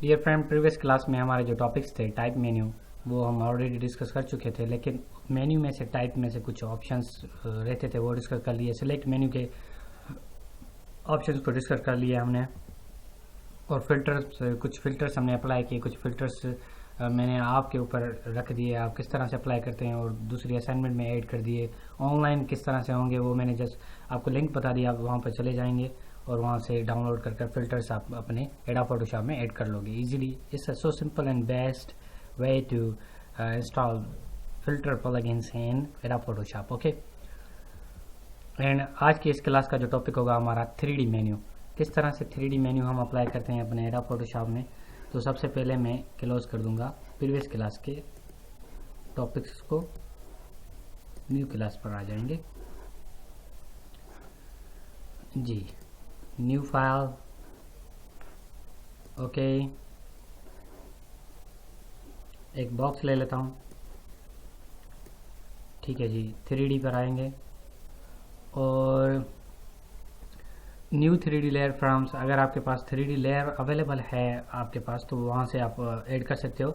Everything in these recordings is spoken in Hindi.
डियर फ्रेंड, प्रीवियस क्लास में हमारे जो टॉपिक्स थे टाइप मेन्यू वो हम ऑलरेडी डिस्कस कर चुके थे, लेकिन मेन्यू में से टाइप में से कुछ ऑप्शंस रहते थे वो डिस्कस कर लिए। सिलेक्ट मेन्यू के ऑप्शंस को डिस्कस कर लिया हमने, और फिल्टर्स, कुछ फिल्टर्स हमने अप्लाई किए, कुछ फिल्टर्स मैंने आपके ऊपर रख दिए, आप किस तरह से अप्लाई करते हैं, और दूसरी असाइनमेंट में ऐड कर दिए। ऑनलाइन किस तरह से होंगे वो मैंने जस्ट आपको लिंक बता दिया, आप वहाँ पर चले जाएंगे और वहाँ से डाउनलोड कर फिल्टर्स आप अपने एडोब फोटोशॉप में ऐड कर लोगे easily. It's so simple and best way to install filter plugins in Adobe Photoshop. Okay, and आज की इस क्लास का जो टॉपिक होगा हमारा 3D मेन्यू। किस तरह से 3D मेन्यू हम अप्लाई करते हैं अपने एडोब फोटोशॉप में। तो सबसे पहले मैं क्लोज कर दूंगा प्रीवियस क्लास के टॉपिक्स को, न्यू क्लास पर आ जाएंगे जी। न्यू फाइल, ओके, एक बॉक्स ले लेता हूँ, ठीक है जी। 3D पर आएंगे और न्यू 3D लेयर फ्रॉम्स, अगर आपके पास 3D लेयर अवेलेबल है आपके पास तो वहाँ से आप ऐड कर सकते हो।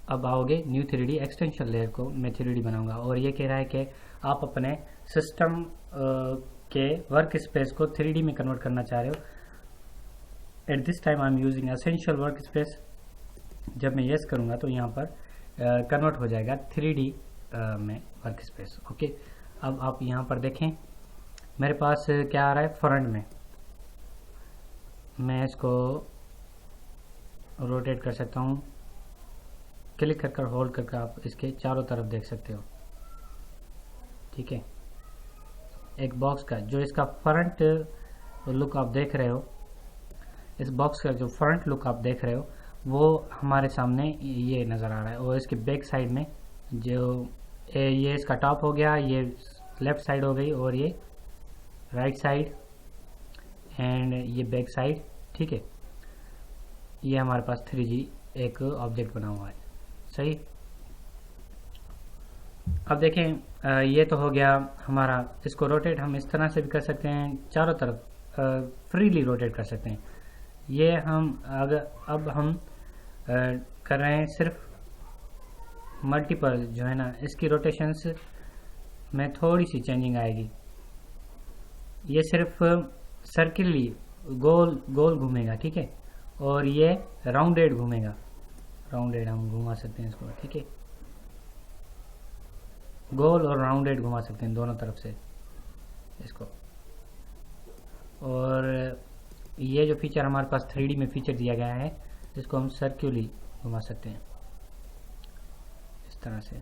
अब आओगे न्यू 3D एक्सटेंशन लेयर को मैं 3D बनाऊंगा, और ये कह रहा है कि आप अपने सिस्टम के वर्क स्पेस को 3D में कन्वर्ट करना चाह रहे हो। At this time I am using essential work space. जब मैं यस करूँगा तो यहाँ पर कन्वर्ट हो जाएगा 3D में वर्क स्पेस। ओके, अब आप यहाँ पर देखें मेरे पास क्या आ रहा है फ्रंट में। मैं इसको रोटेट कर सकता हूँ, क्लिक कर होल्ड करके आप इसके चारों तरफ देख सकते हो, ठीक है। एक बॉक्स का जो इसका फ्रंट लुक आप देख रहे हो, इस बॉक्स का जो फ्रंट लुक आप देख रहे हो वो हमारे सामने ये नज़र आ रहा है, और इसके बैक साइड में जो ये इसका टॉप हो गया, ये लेफ्ट साइड हो गई, और ये राइट साइड एंड ये बैक साइड, ठीक है। ये हमारे पास 3D एक ऑब्जेक्ट बना हुआ है, सही। अब देखें ये तो हो गया हमारा। इसको रोटेट हम इस तरह से भी कर सकते हैं, चारों तरफ फ्रीली रोटेट कर सकते हैं। ये हम अब हम कर रहे हैं सिर्फ मल्टीपल जो है ना, इसकी रोटेशंस में थोड़ी सी चेंजिंग आएगी। ये सिर्फ सर्किली गोल गोल घूमेगा, ठीक है, और ये राउंडेड घूमेगा। राउंडेड हम घुमा सकते हैं इसको, ठीक है, गोल और राउंडेड घुमा सकते हैं दोनों तरफ से इसको। और ये जो फीचर हमारे पास 3D में फीचर दिया गया है, इसको हम सर्कुलरली घुमा सकते हैं इस तरह से,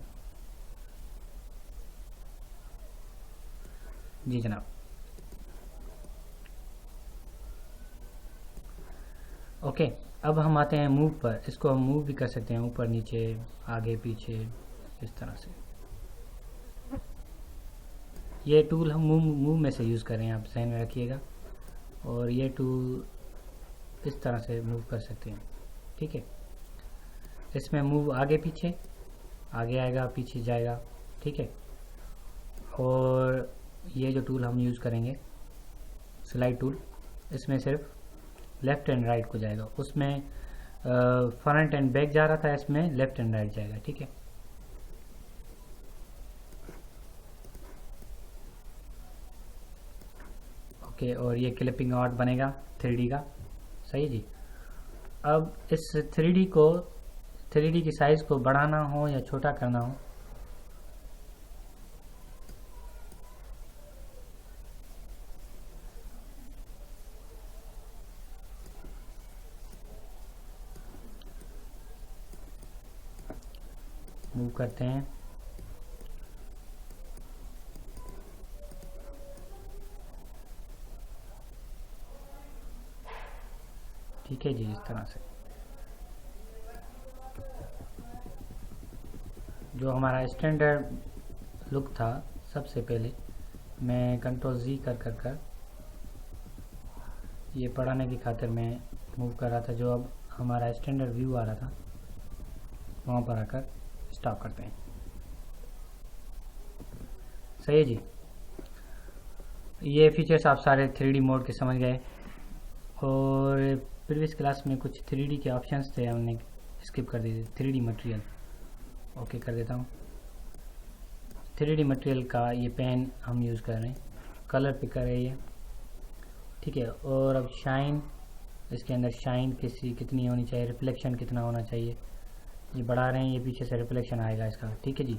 जी जनाब। ओके, अब हम आते हैं मूव पर। इसको हम मूव भी कर सकते हैं, ऊपर नीचे आगे पीछे इस तरह से। ये टूल हम मूव में से यूज़ कर रहे हैं, आप ध्यान में रखिएगा। और ये टूल इस तरह से मूव कर सकते हैं, ठीक है। इसमें मूव आगे पीछे, आगे आएगा पीछे जाएगा, ठीक है। और ये जो टूल हम यूज़ करेंगे स्लाइड टूल, इसमें सिर्फ लेफ्ट एंड राइट को जाएगा। उसमें फ्रंट एंड बैक जा रहा था, इसमें लेफ्ट एंड राइट जाएगा, ठीक है। ओके, और ये क्लिपिंग आउट बनेगा 3D का, सही जी। अब इस 3D की साइज को बढ़ाना हो या छोटा करना हो, मूव करते हैं, ठीक है जी। इस तरह से जो हमारा स्टैंडर्ड लुक था, सबसे पहले मैं Ctrl+Z कर ये पढ़ाने की खातिर मैं मूव कर रहा था। जो अब हमारा स्टैंडर्ड व्यू आ रहा था वहाँ पर आकर स्टॉप करते हैं, सही है जी। ये फीचर्स आप सारे 3D मोड के समझ गए। और प्रीवियस क्लास में कुछ 3D के ऑप्शंस थे, हमने स्किप कर दिए। 3D मटेरियल ओके कर देता हूँ। 3D मटेरियल का ये पेन हम यूज़ कर रहे हैं, कलर पिकर है ये, ठीक है। और अब शाइन, इसके अंदर शाइन कितनी होनी चाहिए, रिफ्लेक्शन कितना होना चाहिए, ये बढ़ा रहे हैं, ये पीछे से रिफ्लेक्शन आएगा इसका, ठीक है जी।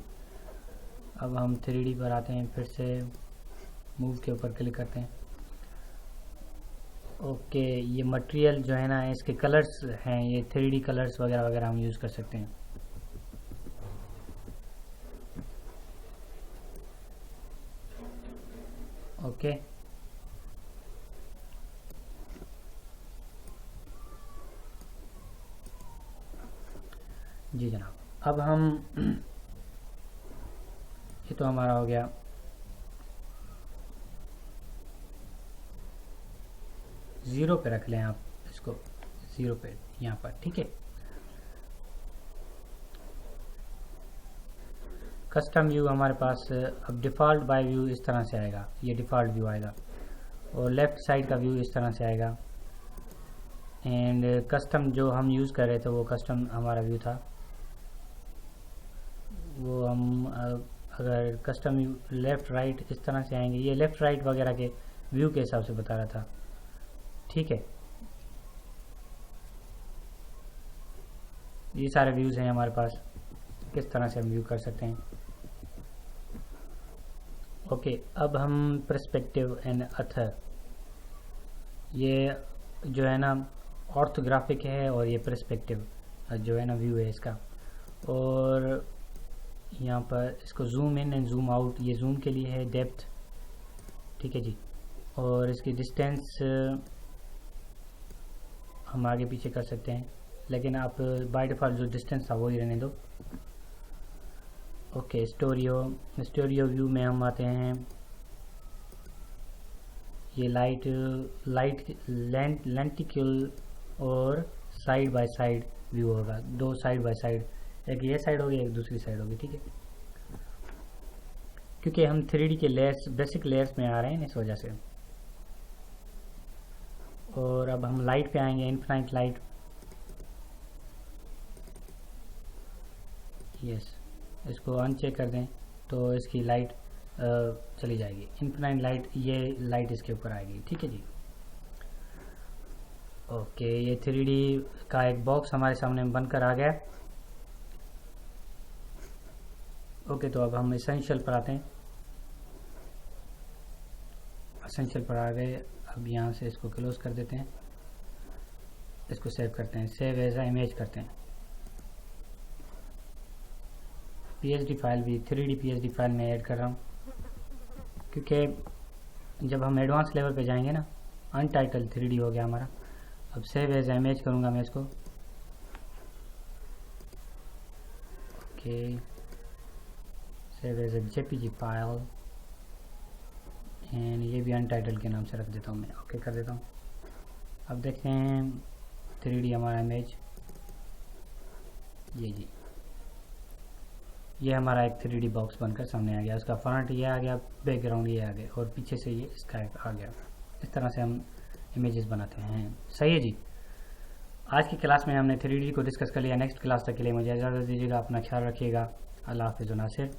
अब हम 3D पर आते हैं, फिर से मूव के ऊपर क्लिक करते हैं। ओके ये मटेरियल जो है ना, इसके कलर्स हैं, ये 3D कलर्स वगैरह वगैरह हम यूज़ कर सकते हैं। ओके जी जनाब। अब हम ये तो हमारा हो गया। ज़ीरो पे रख लें आप इसको, ज़ीरो पे यहाँ पर, ठीक है। कस्टम व्यू हमारे पास अब डिफ़ॉल्ट बाय व्यू इस तरह से आएगा, ये डिफ़ॉल्ट व्यू आएगा, और लेफ़्ट साइड का व्यू इस तरह से आएगा। एंड कस्टम जो हम यूज़ कर रहे थे वो कस्टम हमारा व्यू था, वो हम अगर कस्टम व्यू लेफ़्ट राइट इस तरह से आएंगे, ये लेफ़्ट राइट वगैरह के व्यू के हिसाब से बता रहा था, ठीक है। ये सारे व्यूज़ हैं हमारे पास, किस तरह से हम व्यू कर सकते हैं। ओके अब हम पर्सपेक्टिव एंड अथर, ये जो है ना ऑर्थोग्राफिक है, और ये पर्सपेक्टिव जो है ना व्यू है इसका। और यहाँ पर इसको zoom in and zoom out, ये जूम के लिए है, डेप्थ, ठीक है जी। और इसकी डिस्टेंस हम आगे पीछे कर सकते हैं, लेकिन आप बाय डिफ़ॉल्ट जो डिस्टेंस था वो ही रहने दो। ओके स्टोरियो व्यू में हम आते हैं, ये लाइट लेंटिक्यूल और साइड बाय साइड व्यू होगा, दो साइड बाय साइड, एक ये साइड होगी एक दूसरी साइड होगी, ठीक है। क्योंकि हम 3D के लेयर्स, बेसिक लेयर्स में आ रहे हैं इस वजह से। और अब हम लाइट पे आएंगे, इनफाइनाइट लाइट, यस इसको अनचेक कर दें तो इसकी लाइट चली जाएगी, इनफाइनाइट लाइट, ये लाइट इसके ऊपर आएगी, ठीक है जी। ओके ये 3D का एक बॉक्स हमारे सामने बनकर आ गया। ओके तो अब हम एसेंशियल पर आते हैं, एसेंशियल पर आ गए। अब यहाँ से इसको क्लोज कर देते हैं, इसको सेव करते हैं, सेव एज अ इमेज करते हैं। PSD फाइल भी 3D PSD फाइल में ऐड कर रहा हूँ, क्योंकि जब हम एडवांस लेवल पे जाएंगे ना, अनटाइटल 3D हो गया हमारा। अब सेव एज अ इमेज करूँगा मैं इसको, okay save as a JPG file, and ये भी अनटाइटल के नाम से रख देता हूँ मैं, ओके कर देता हूँ। अब देखते हैं 3D हमारा इमेज, ये जी, ये हमारा एक 3D बॉक्स बनकर सामने आ गया, उसका फ्रंट ये आ गया, बैकग्राउंड ये आ गया, और पीछे से ये इसका आ गया। इस तरह से हम इमेजेस बनाते हैं, सही है जी। आज की क्लास में हमने 3D को डिस्कस कर लिया। नेक्स्ट क्लास तक के लिए मुझे इजाज़त दीजिएगा, अपना ख्याल रखिएगा। अल्लाह हाफ़िज़ नासिर।